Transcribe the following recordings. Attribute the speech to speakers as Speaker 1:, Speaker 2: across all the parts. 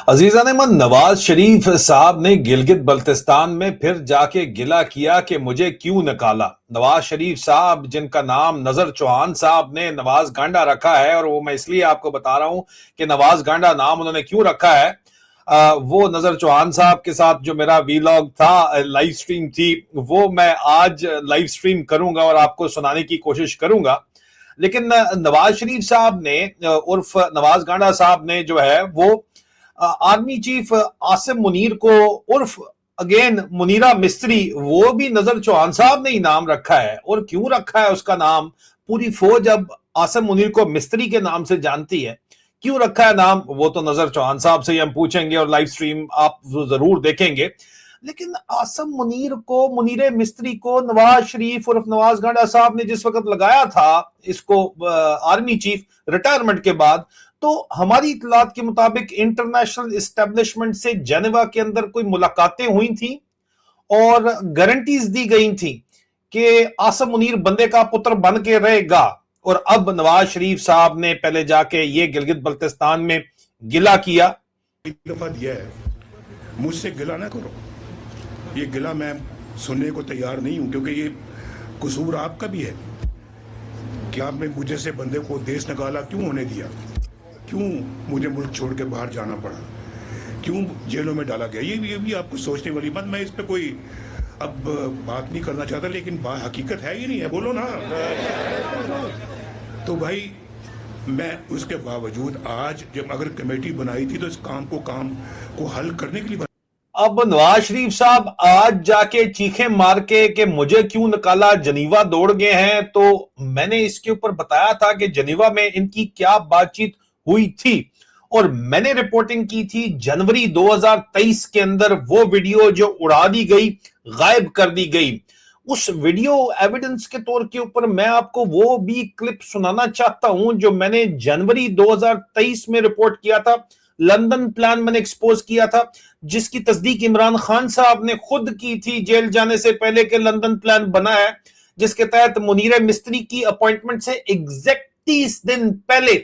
Speaker 1: अजीजा ने मन नवाज शरीफ साहब ने गिलगित बल्तिस्तान में फिर जाके गिला किया कि मुझे क्यों निकाला। नवाज शरीफ साहब जिनका नाम नजर चौहान साहब ने नवाज गांडा रखा है, और वो मैं इसलिए आपको बता रहा हूं कि नवाज गांडा नाम उन्होंने क्यों रखा है। वो नजर चौहान साहब के साथ जो मेरा वीलॉग था, लाइव स्ट्रीम थी, वो मैं आज लाइव स्ट्रीम करूंगा और आपको सुनाने की कोशिश करूंगा। लेकिन नवाज शरीफ साहब ने उर्फ नवाज गांडा साहब ने जो है वो आर्मी चीफ आसिम मुनीर को उर्फ अगेन मुनीरा मिस्त्री, वो भी नजर चौहान साहब ने ही नाम रखा है। और क्यों रखा है उसका नाम, पूरी फौज अब आसिम मुनीर को मिस्त्री के नाम से जानती है। क्यों रखा है नाम, वो तो नजर चौहान साहब से ही हम पूछेंगे और लाइव स्ट्रीम आप जरूर देखेंगे। लेकिन आसिम मुनीर को, मुनीरे मिस्त्री को नवाज शरीफ और नवाज गांडा साहब ने जिस वक्त लगाया था इसको आर्मी चीफ रिटायरमेंट के बाद, तो हमारी इतलात के मुताबिक इंटरनेशनल एस्टेब्लिशमेंट से जेनेवा के अंदर कोई मुलाकातें हुई थी और गारंटीज दी गई थी कि आसिम मुनीर बंदे का पुत्र बन के रहेगा। और अब नवाज शरीफ साहब ने पहले जाके ये गिलगित बल्तिस्तान में गिला किया।
Speaker 2: एक दफा दिया है, मुझसे गिला ना करो। ये गिला मैं सुनने को तैयार नहीं हूं, क्योंकि ये कसूर आपका भी है कि आपने मुझे से बंदे को देश निकाला क्यों होने दिया, क्यों मुझे मुल्क छोड़ के बाहर जाना पड़ा, क्यों जेलों में डाला गया। ये भी आपको सोचने वाली बात। मैं इस पे कोई अब बात नहीं करना चाहता, लेकिन हकीकत है ही नहीं है, बोलो ना। तो भाई मैं उसके बावजूद आज जब अगर कमेटी बनाई थी तो इस काम को हल करने के लिए
Speaker 1: अब नवाज शरीफ साहब आज जाके चीखे मार के कि मुझे क्यों निकाला जनीवा दौड़ गए हैं। तो मैंने इसके ऊपर बताया था कि जनीवा में इनकी क्या बातचीत हुई थी, और मैंने रिपोर्टिंग की थी जनवरी 2023 के अंदर वो वीडियो जो उड़ा दी गई, गायब कर दी गई। उस वीडियो एविडेंस के तौर के ऊपर मैं आपको वो भी क्लिप सुनाना चाहता हूं जो मैंने जनवरी 2023 में रिपोर्ट किया था। लंदन प्लान मैंने एक्सपोज किया था, जिसकी तस्दीक इमरान खान साहब ने खुद की थी जेल जाने से पहले के लंदन प्लान बना है, जिसके तहत मुनीर मिस्त्री की अपॉइंटमेंट से एग्जैक्ट 30 दिन पहले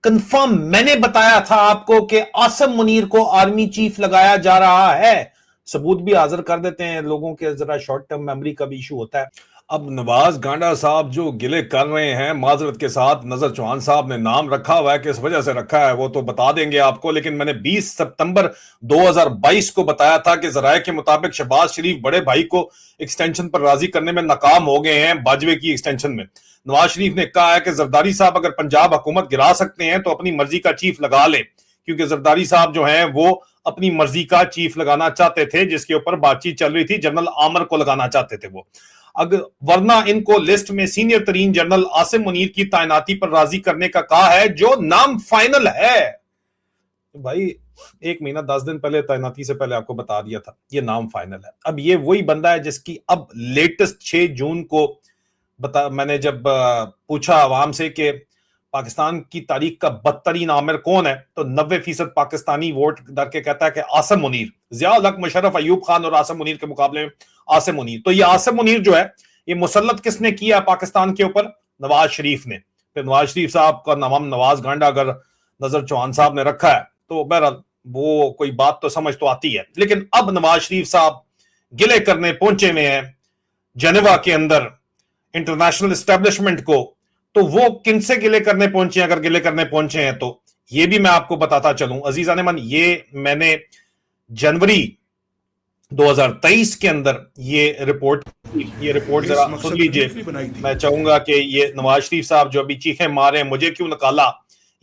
Speaker 1: कंफर्म मैंने बताया था आपको कि आसिम मुनीर को आर्मी चीफ लगाया जा रहा है। सबूत भी हाजिर कर देते हैं, लोगों के जरा शॉर्ट टर्म मेमोरी का भी इशू होता है। अब नवाज गांडा साहब जो गिले कर रहे हैं, माजरत के साथ नजर चौहान साहब ने नाम रखा हुआ है, किस वजह से रखा है वो तो बता देंगे आपको। लेकिन मैंने 20 सितंबर 2022 को बताया था कि जराये के मुताबिक शहबाज शरीफ बड़े भाई को एक्सटेंशन पर राजी करने में नाकाम हो गए हैं, बाजवे की एक्सटेंशन में। नवाज शरीफ ने कहा है कि जरदारी साहब अगर पंजाब हुकूमत गिरा सकते हैं तो अपनी मर्जी का चीफ लगा ले, क्योंकि जरदारी साहब जो हैं वो अपनी मर्जी का चीफ लगाना चाहते थे, जिसके ऊपर बातचीत चल रही थी। जनरल आमर को लगाना चाहते थे वो, अगर वरना इनको लिस्ट में सीनियर तरीन जनरल आसिम मुनीर की तैनाती पर राजी करने का कहा है, जो नाम फाइनल है। तो भाई 1 महीना 10 दिन पहले तैनाती से पहले आपको बता दिया था ये नाम फाइनल है। अब ये वही बंदा है जिसकी अब लेटेस्ट 6 जून को मैंने जब पूछा आवाम से कि पाकिस्तान की तारीख का बदतरीन आमिर कौन है, तो 90% पाकिस्तानी वोट दर के कहता है कि आसिम मुनीर। ज़िया-उल हक, मुशर्रफ, अयूब खान और आसिम मुनीर के मुकाबले में आसिम मुनीर। तो ये आसिम मुनीर जो है, ये मुसल्लत किसने किया पाकिस्तान के ऊपर? नवाज शरीफ ने। फिर नवाज शरीफ साहब का नाम नवाज गांडा अगर नजर चौहान साहब ने रखा है तो बहरहाल वो कोई बात तो समझ तो आती है। लेकिन अब नवाज शरीफ साहब गिले करने पहुंचे हुए हैं जेनेवा के अंदर इंटरनेशनल एस्टेब्लिशमेंट को। तो वो किनसे गिले करने पहुंचे हैं, अगर गिले करने पहुंचे हैं तो ये भी मैं आपको बताता चलूं अजीजा ने मन। ये मैंने जनवरी 2023 के अंदर ये रिपोर्ट जरा सुन लीजिए। मैं चाहूंगा कि ये नवाज शरीफ साहब जो अभी चीखें मारे मुझे क्यों निकाला,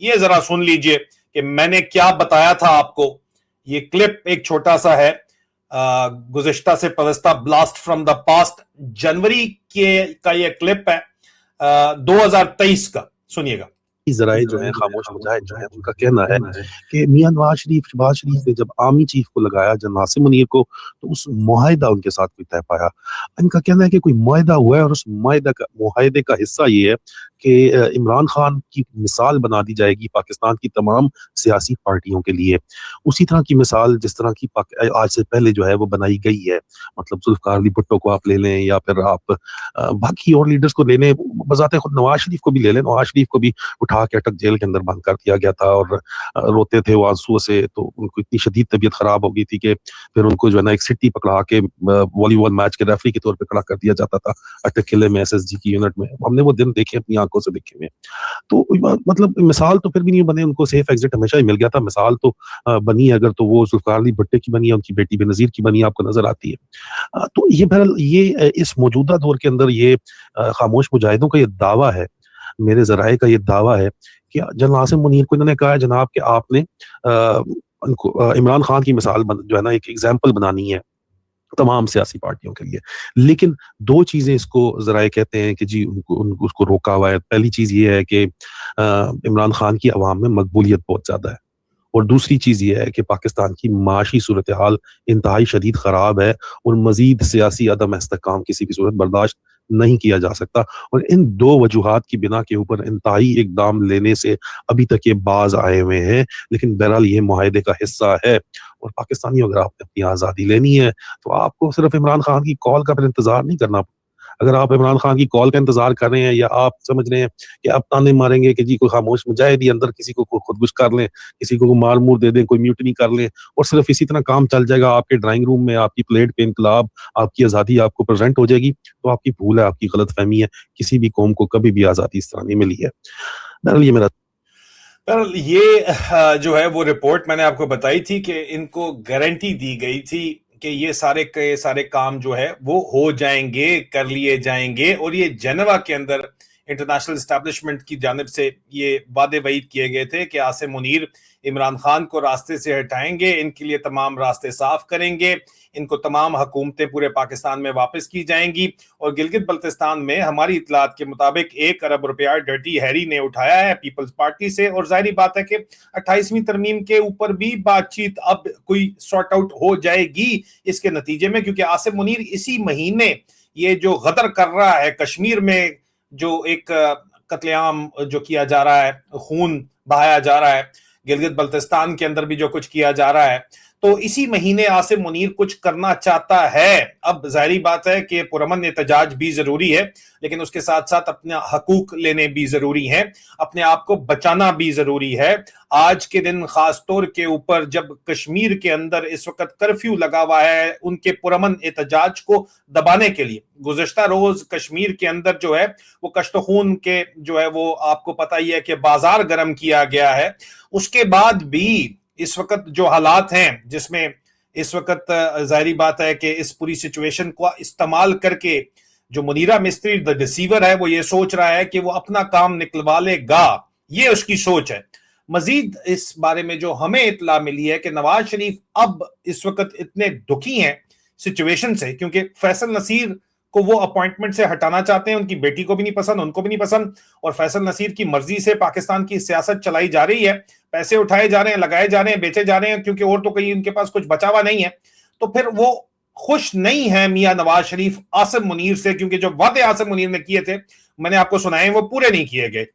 Speaker 1: ये जरा सुन लीजिए कि मैंने क्या बताया था आपको। ये क्लिप एक छोटा सा है, गुज़िश्ता से पवस्ता, ब्लास्ट फ्रॉम द पास्ट, जनवरी का ये क्लिप है 2023 का। सुनिएगा।
Speaker 3: जराए जो है खामोश मुजाहिद जो है उनका कहना है कि मियां नवाज शरीफ ने जब आर्मी चीफ को लगाया जनरल आसिम मुनीर को, तो उस मुआहिदा उनके साथ कोई तय पाया। इनका कहना है कि कोई मुआहिदा हुआ है और उस मुआहिदे का हिस्सा ये है कि इमरान खान की मिसाल बना दी जाएगी पाकिस्तान की तमाम सियासी पार्टियों के लिए। उसी तरह की मिसाल जिस तरह की आज से पहले जो है वो बनाई गई है। मतलब जुल्फकार अली भुट्टो को आप ले लें या फिर आप बाकी और लीडर्स को ले लें, बजाते खुद नवाज शरीफ को भी ले लें, नवाज शरीफ को भी उठा उठा के अटक जेल के अंदर बंद कर दिया गया था और रोते थे वो आंसुओं से, तो उनको इतनी शदीद तबीयत खराब हो गई थी कि फिर उनको जो है ना एक सिटी पकड़ा के वॉलीबॉल मैच के रेफरी के तौर पे खड़ा कर दिया जाता था अटक किले में, एसएसजी की यूनिट में। हमने वो दिन देखे, अपनी आंखों से देखे हुए। तो मतलब मिसाल तो फिर भी नहीं बने, उनको सेफ एग्जिट हमेशा ही मिल गया था। मिसाल तो बनी है अगर, तो वो जुल्फकार अली भुट्टो की बनी है, उनकी बेटी बेनजीर की बनी आपको नजर आती है। तो ये बहरहाल ये इस मौजूदा दौर के अंदर ये खामोश मुजाहिदों का ये दावा है, मेरे जराए का ये दावा है कि जनरल आसिम मुनीर को इन्होंने कहा है जनाब कि आपने उनको इमरान खान की मिसाल जो है ना एक एग्जाम्पल बनानी है तमाम सियासी पार्टियों के लिए। लेकिन दो चीजें इसको जराए कहते हैं कि जी उसको रोका हुआ है। पहली चीज ये है कि इमरान खान की अवाम में मकबूलियत बहुत ज्यादा है, और दूसरी चीज ये है कि पाकिस्तान की माशी सूरत हाल इंतहाई शदीद खराब है और मजीद सियासी अदम इस्तेहकाम किसी भी सूरत बर्दाश्त नहीं किया जा सकता। और इन दो वजूहात की बिना के ऊपर इंतहाई इकदाम लेने से अभी तक ये बाज आए हुए हैं। लेकिन बहरहाल ये मुआहदे का हिस्सा है, और पाकिस्तानियों अगर आपने अपनी आज़ादी लेनी है तो आपको सिर्फ इमरान खान की कॉल का फिर इंतजार नहीं करना। अगर आप इमरान खान की कॉल का इंतजार कर रहे हैं, या आप समझ रहे हैं कि आप ताने मारेंगे कि जी कोई खामोश मुजाहिदी अंदर किसी को खुदकुश कर लें, किसी को मार मूर दे दें, कोई म्यूटनी कर लें, और सिर्फ इसी तरह काम चल जाएगा, आपके ड्राइंग रूम में आपकी प्लेट पे इनकलाब, आपकी आज़ादी आपको प्रेजेंट हो जाएगी, तो आपकी भूल है, आपकी गलत फहमी है। किसी भी कौम को कभी भी आज़ादी इस तरह नहीं मिली है। बहरहाल ये मेरा
Speaker 1: ये जो है वो रिपोर्ट मैंने आपको बताई थी कि इनको गारंटी दी गई थी कि ये सारे के सारे काम जो है वो हो जाएंगे, कर लिए जाएंगे, और ये जेनेवा के अंदर इंटरनेशनल एस्टैब्लिशमेंट की जानिब से ये वादे वईद किए गए थे कि आसिम मुनीर इमरान खान को रास्ते से हटाएंगे, इनके लिए तमाम रास्ते साफ करेंगे, इनको तमाम हुकूमतें पूरे पाकिस्तान में वापस की जाएंगी। और गिलगित बल्तिस्तान में हमारी इतलात के मुताबिक 1 अरब रुपया डर्टी हैरी ने उठाया है पीपल्स पार्टी से, और जाहिर बात है कि 28वीं तरमीम के ऊपर भी बातचीत अब कोई सॉर्ट आउट हो जाएगी इसके नतीजे में, क्योंकि आसिम मुनीर इसी महीने ये जो गदर कर रहा है कश्मीर में, जो एक कत्लेआम जो किया जा रहा है, खून बहाया जा रहा है, गिलगित बल्तिस्तान के अंदर भी जो कुछ किया जा रहा है, तो इसी महीने आसिम मुनीर कुछ करना चाहता है। अब जाहिर बात है कि पुरअमन एहतजाज भी जरूरी है, लेकिन उसके साथ साथ अपने हकूक लेने भी जरूरी है, अपने आप को बचाना भी जरूरी है। आज के दिन खास तौर के ऊपर जब कश्मीर के अंदर इस वक्त कर्फ्यू लगा हुआ है उनके पुरअमन एहतजाज को दबाने के लिए। गुज़श्ता रोज कश्मीर के अंदर जो है वो कश्तखून के जो है वो आपको पता ही है कि बाजार गर्म किया गया है। उसके बाद भी इस वक्त जो हालात हैं, जिसमें इस वक्त जाहिर बात है कि इस पूरी सिचुएशन को इस्तेमाल करके जो मुनीरा मिस्त्री द डिसीवर है वो ये सोच रहा है कि वो अपना काम निकलवा लेगा, ये उसकी सोच है। मजीद इस बारे में जो हमें इत्तला मिली है कि नवाज शरीफ अब इस वक्त इतने दुखी हैं सिचुएशन से, क्योंकि फैसल नसीर को वो अपॉइंटमेंट से हटाना चाहते हैं, उनकी बेटी को भी नहीं पसंद, उनको भी नहीं पसंद, और फैसल नसीर की मर्जी से पाकिस्तान की सियासत चलाई जा रही है, पैसे उठाए जा रहे हैं, लगाए जा रहे हैं, बेचे जा रहे हैं, क्योंकि और तो कहीं उनके पास कुछ बचा हुआ नहीं है। तो फिर वो खुश नहीं है मियां नवाज शरीफ आसिम मुनीर से, क्योंकि जो वादे आसिम मुनीर ने किए थे मैंने आपको सुनाए वो पूरे नहीं किए गए।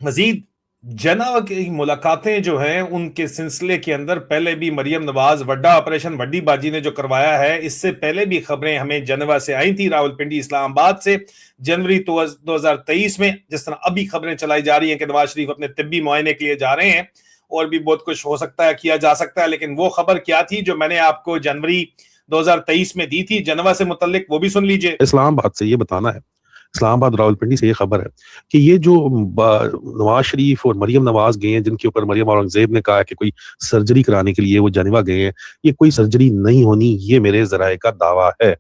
Speaker 1: मजीद जेनेवा की मुलाकातें जो हैं उनके सिलसिले के अंदर पहले भी मरियम नवाज वड्डा ऑपरेशन वड्डी बाजी ने जो करवाया है, इससे पहले भी खबरें हमें जेनेवा से आई थी, रावलपिंडी इस्लामाबाद से, जनवरी 2023 में। जिस तरह अभी खबरें चलाई जा रही हैं कि नवाज शरीफ अपने तिब्बी मुआयने के लिए जा रहे हैं, और भी बहुत कुछ हो सकता है, किया जा सकता है, लेकिन वो खबर क्या थी जो मैंने आपको जनवरी 2023 में दी थी जेनेवा से मुतल्लिक, वो भी सुन लीजिए।
Speaker 3: इस्लामाबाद से ये बताना है, इस्लामाबाद रावलपिंडी से ये खबर है कि ये जो नवाज शरीफ और मरियम नवाज गए हैं, जिनके ऊपर मरियम औरंगजेब ने कहा कि कोई सर्जरी कराने के लिए वो जेनेवा गए हैं, ये कोई सर्जरी नहीं होनी, ये मेरे जराए का दावा है।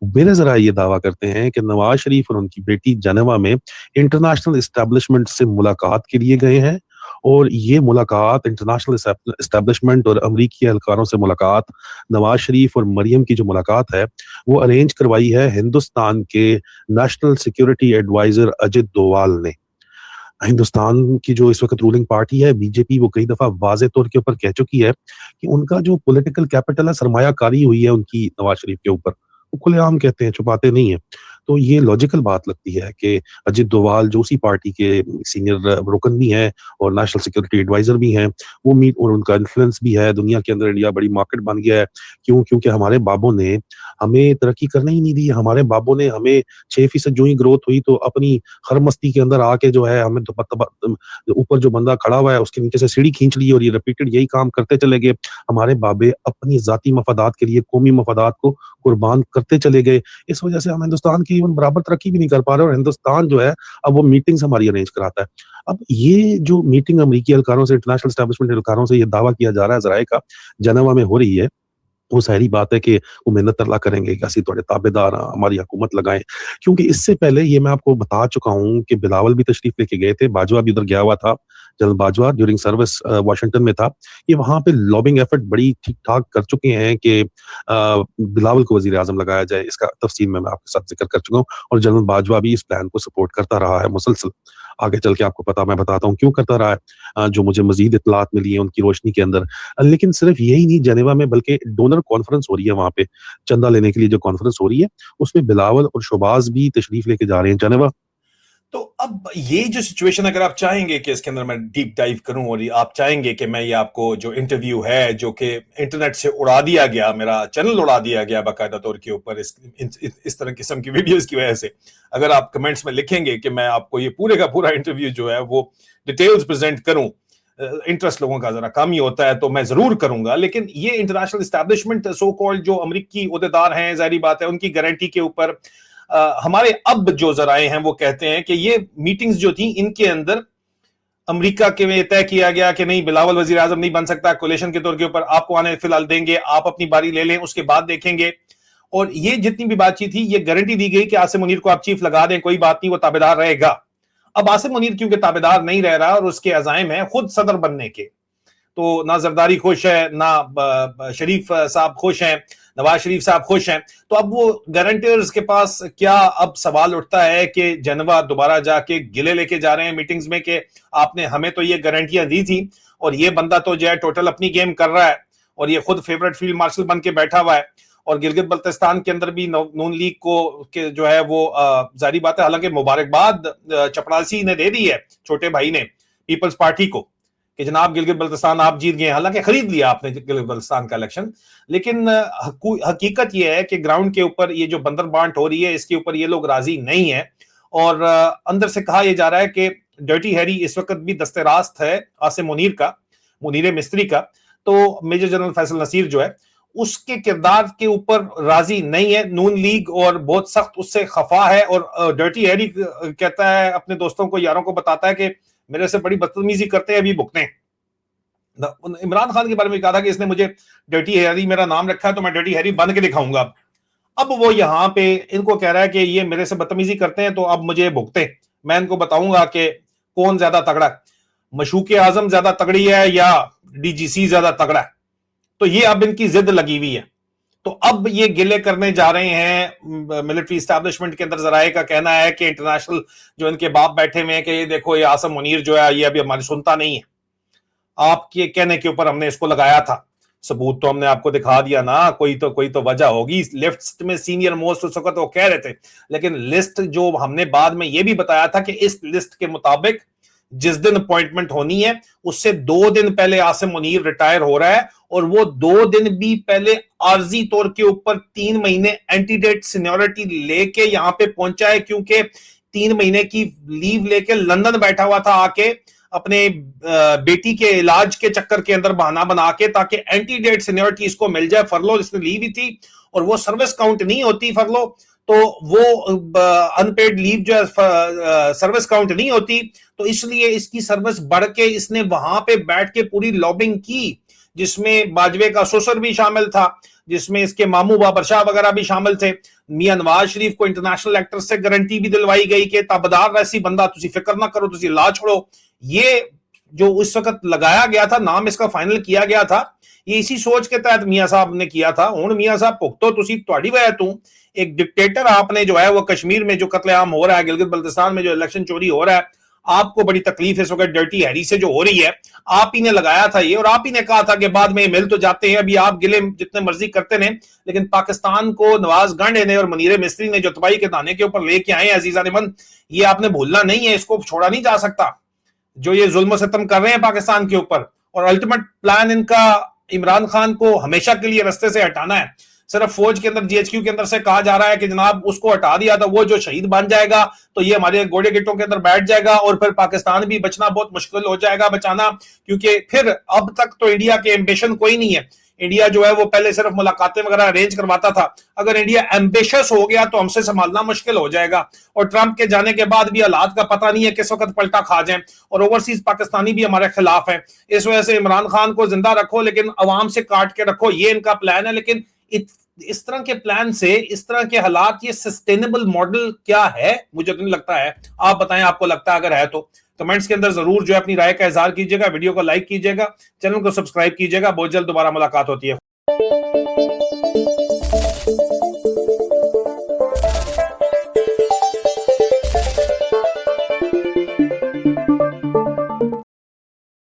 Speaker 3: मेरे जराए ये दावा करते हैं कि नवाज शरीफ और उनकी बेटी जेनेवा में इंटरनेशनल एस्टैब्लिशमेंट से मुलाकात के लिए गए हैं, और ये मुलाकात इंटरनेशनल एस्टैब्लिशमेंट और अमरीकी एहलकारों से मुलाकात, नवाज शरीफ और मरियम की जो मुलाकात है वो अरेंज करवाई है हिंदुस्तान के national security adviser Ajit Doval ने। हिंदुस्तान की जो इस वक्त रूलिंग पार्टी है बीजेपी, वो कई दफा वाज़े तौर के ऊपर कह चुकी है कि उनका जो पॉलिटिकल कैपिटल है, सरमायाकारी हुई है उनकी नवाज शरीफ के ऊपर, वो खुलेआम कहते हैं, छुपाते नहीं है। तो ये लॉजिकल बात लगती है कि अजित डोभाल जो उसी पार्टी के सीनियर रुकन भी हैं और नेशनल सिक्योरिटी एडवाइजर भी हैं, वो मीट और उनका इन्फ्लुएंस भी है दुनिया के अंदर। इंडिया बड़ी मार्केट बन गया है। क्यों? क्योंकि हमारे बाबों ने हमें तरक्की करने ही नहीं दी। हमारे बाबों ने हमें 6% जो ही ग्रोथ हुई तो अपनी खरमस्ती के अंदर आके जो है हमें तो ऊपर जो बंदा खड़ा हुआ है उसके नीचे से सीढ़ी खींच ली और ये रिपीटेड यही काम करते चले गए। हमारे बाबे अपनी जाती मफादात के लिए कौमी मफादात को कुर्बान करते चले गए। इस वजह से हम हिंदुस्तान की इवन बराबर तरक्की भी नहीं कर पा रहे और हिंदुस्तान जो है अब वो मीटिंग्स हमारी अरेंज कराता है। अब ये जो मीटिंग अमेरिकी एहलकारों से, इंटरनेशनल एस्टेब्लिशमेंट एहलकारों से ये दावा किया जा रहा है ज़राए का, जेनेवा में हो रही है, वो सारी बात है कि वो मेहनत तरला करेंगे कि असि थोड़े ताबेदार हाँ, हमारी हुकूमत लगाएं। क्योंकि इससे पहले ये मैं आपको बता चुका हूं कि बिलावल भी तशरीफ लेके गए थे, बाजवा भी उधर गया हुआ था, general Bajwa during service Washington में था। ये वहां पे लॉबिंग एफर्ट बड़ी ठीक ठाक कर चुके हैं कि बिलावल को वजीर आजम लगाया जाए। इसका तफसील मैं आपके साथ जिक्र कर चुका हूँ और जनरल बाजवा भी इस प्लान को सपोर्ट करता रहा है मुसलसल। आगे चल के आपको पता, मैं बताता हूँ क्यों करता रहा है, जो मुझे मजीद इतलात मिली है उनकी रोशनी के अंदर। लेकिन सिर्फ यही नहीं, जेनेवा में बल्कि डोनर कॉन्फ्रेंस हो रही है, वहां पे चंदा लेने के लिए जो कॉन्फ्रेंस हो रही है उसमें बिलावल और शोबाज भी तशरीफ लेके जा रहे हैं जेनेवा।
Speaker 1: तो अब ये जो सिचुएशन, अगर आप चाहेंगे कि इसके अंदर मैं डीप डाइव करूं और आप चाहेंगे कि मैं ये आपको जो इंटरव्यू है जो कि इंटरनेट से उड़ा दिया गया, मेरा चैनल उड़ा दिया गया बाकायदा तौर के ऊपर इस तरह किस्म की वीडियोस की वजह से, अगर आप कमेंट्स में लिखेंगे कि मैं आपको ये पूरे का पूरा इंटरव्यू जो है वो डिटेल्स प्रेजेंट करूं, इंटरेस्ट लोगों का जरा कम ही होता है, तो मैं जरूर करूंगा। लेकिन ये इंटरनेशनल एस्टैब्लिशमेंट सो कॉल्ड जो अमेरिकी ओहदेदार हैं, जाहिर बात है उनकी गारंटी के ऊपर हमारे अब जो जराए हैं वो कहते हैं कि ये मीटिंग्स जो थी इनके अंदर अमेरिका के में तय किया गया कि नहीं, बिलावल वजीर आजम नहीं बन सकता, कोलेशन के तौर के ऊपर आपको आने फिलहाल देंगे, आप अपनी बारी ले लें, उसके बाद देखेंगे। और ये जितनी भी बातचीत थी, ये गारंटी दी गई कि आसिम मुनीर को आप चीफ लगा दें, कोई बात नहीं, वो ताबेदार रहेगा। अब आसिम मुनीर क्योंकि ताबेदार नहीं रह रहा और उसके अजाइम है खुद सदर बनने के, तो ना जरदारी खुश है, ना शरीफ साहब खुश हैं, नवाज शरीफ साहब खुश हैं। तो अब वो गारंटर्स के पास क्या अब सवाल उठता है कि जनवा दोबारा जाके गिले लेके जा रहे हैं मीटिंग्स में कि आपने हमें तो ये गारंटियां दी थी और ये बंदा तो जो है टोटल अपनी गेम कर रहा है और ये खुद फेवरेट फील्ड मार्शल बन के बैठा हुआ है। और गिलगित बल्तिस्तान के अंदर भी नून लीग को के जो है वो जारी बात है, हालांकि मुबारकबाद चपड़ासी ने दे दी है, छोटे भाई ने पीपल्स पार्टी को, कि जनाब गिलगित बल्तिस्तान आप जीत गए। हालांकि खरीद लिया आपने गिलगित बल्तिस्तान का इलेक्शन, लेकिन हकीकत यह है कि ग्राउंड के ऊपर ये जो बंदर बांट हो रही है इसके ऊपर ये लोग राजी नहीं है। और अंदर से कहा यह जा रहा है कि डर्टी हैरी इस वक्त भी दस्ते रास्त है आसिम मुनीर का, मुनीर मिस्त्री का। तो मेजर जनरल फैसल नसीर जो है उसके किरदार के ऊपर राजी नहीं है नून लीग और बहुत सख्त उससे खफा है। और डर्टी हैरी कहता है अपने दोस्तों को, यारों को बताता है कि मेरे से बड़ी बदतमीजी करते हैं, अभी भुगतें। इमरान खान के बारे में कहा था कि इसने मुझे डर्टी हैरी मेरा नाम रखा है तो मैं डर्टी हैरी बन के दिखाऊंगा। अब वो यहां पे इनको कह रहा है कि ये मेरे से बदतमीजी करते हैं तो अब मुझे भुगते, मैं इनको बताऊंगा कि कौन ज्यादा तगड़ा है, मशूक आजम ज्यादा तगड़ी है या डीजीसी ज्यादा तगड़ा है। तो ये अब इनकी जिद लगी हुई है। तो अब ये गिले करने जा रहे हैं मिलिट्री एस्टैब्लिशमेंट के अंदर। जराए का कहना है कि इंटरनेशनल जो इनके बाप बैठे हुए हैं कि ये देखो ये आसिम मुनीर जो है ये अभी हमारी सुनता नहीं है, आपके कहने के ऊपर हमने इसको लगाया था, सबूत तो हमने आपको दिखा दिया ना, कोई तो वजह होगी। लिस्ट में सीनियर मोस्ट उस वक्त वो कह रहे थे, लेकिन लिस्ट जो हमने बाद में ये भी बताया था कि इस लिस्ट के मुताबिक जिस दिन अपॉइंटमेंट होनी है उससे 2 दिन पहले आसिम मुनीर रिटायर हो रहा है और वो 2 दिन भी पहले आर्जी तौर के ऊपर 3 महीने एंटीडेट सीनियोरिटी लेके यहां पे पहुंचा है, क्योंकि 3 महीने की लीव लेके लंदन बैठा हुआ था आके अपने बेटी के इलाज के चक्कर के अंदर बहाना बना के, ताकि एंटीडेट सीनियोरिटी इसको मिल जाए। फरलो इसने ली भी थी और वो सर्विस काउंट नहीं होती फरलो, तो वो अनपेड लीव जो है सर्विस काउंट नहीं होती, तो इसलिए इसकी सर्विस बढ़ के इसने वहां पे बैठ के पूरी लॉबिंग की, जिसमें बाजवे का ससुर भी शामिल था, जिसमें इसके मामू बाबर शाह वगैरह भी शामिल थे। मियां नवाज शरीफ को इंटरनेशनल एक्टर से गारंटी भी दिलवाई गई कि ताबेदार ऐसी बंदा तुसी फिक्र ना करो, तुसी ला छोड़ो। ये जो उस वक्त लगाया गया था, नाम इसका फाइनल किया गया था, ये इसी सोच के तहत मियां साहब ने किया था। हुण मियां साहब भुगतो तुसी, तुहाडी वजह तू एक डिक्टेटर आपने जो है वो कश्मीर में जो कत्लेआम हो रहा है, गिलगित बल्तिस्तान में जो इलेक्शन चोरी हो रहा है, आपको बड़ी तकलीफ इस वक्त डर्टी हैरी से जो हो रही है, आप ही ने लगाया था ये, और आप ही ने कहा था कि बाद में मिल तो जाते हैं, अभी आप गिले जितने मर्जी करते रहे, लेकिन पाकिस्तान को नवाज गांडे ने और मनीर मिस्त्री ने जो तबाही के दाने के ऊपर लेके आए अजीजा निमन, ये आपने भूलना नहीं है, इसको छोड़ा नहीं जा सकता। जो ये जुल्म सितम कर रहे हैं पाकिस्तान के ऊपर, और अल्टीमेट प्लान इनका इमरान खान को हमेशा के लिए रास्ते से हटाना है। सिर्फ फौज के अंदर जीएचक्यू के अंदर से कहा जा रहा है कि जनाब उसको हटा दिया तो वो जो शहीद बन जाएगा तो ये हमारे गोड़े गिट्टों के अंदर बैठ जाएगा, और फिर पाकिस्तान भी बचना बहुत मुश्किल हो जाएगा बचाना, क्योंकि फिर अब तक तो इंडिया के एम्बिशन कोई नहीं है। इंडिया जो है वो पहले सिर्फ मुलाकातें वगैरह अरेंज करवाता था, अगर इंडिया एम्बिशियस हो गया तो हमसे संभालना मुश्किल हो जाएगा। और ट्रंप के जाने के बाद भी हालात का पता नहीं है किस वक्त पलटा खा जाए, और ओवरसीज पाकिस्तानी भी हमारे खिलाफ है। इस वजह से इमरान खान को जिंदा रखो लेकिन अवाम से काट के रखो, ये इनका प्लान है। लेकिन इस तरह के प्लान से, इस तरह के हालात, ये सस्टेनेबल मॉडल क्या है? मुझे तो नहीं लगता है। आप बताएं आपको लगता है, अगर है तो कमेंट्स के अंदर जरूर जो है अपनी राय का इजहार कीजिएगा, वीडियो को लाइक कीजिएगा, चैनल को सब्सक्राइब कीजिएगा। बहुत जल्द दोबारा मुलाकात होती है।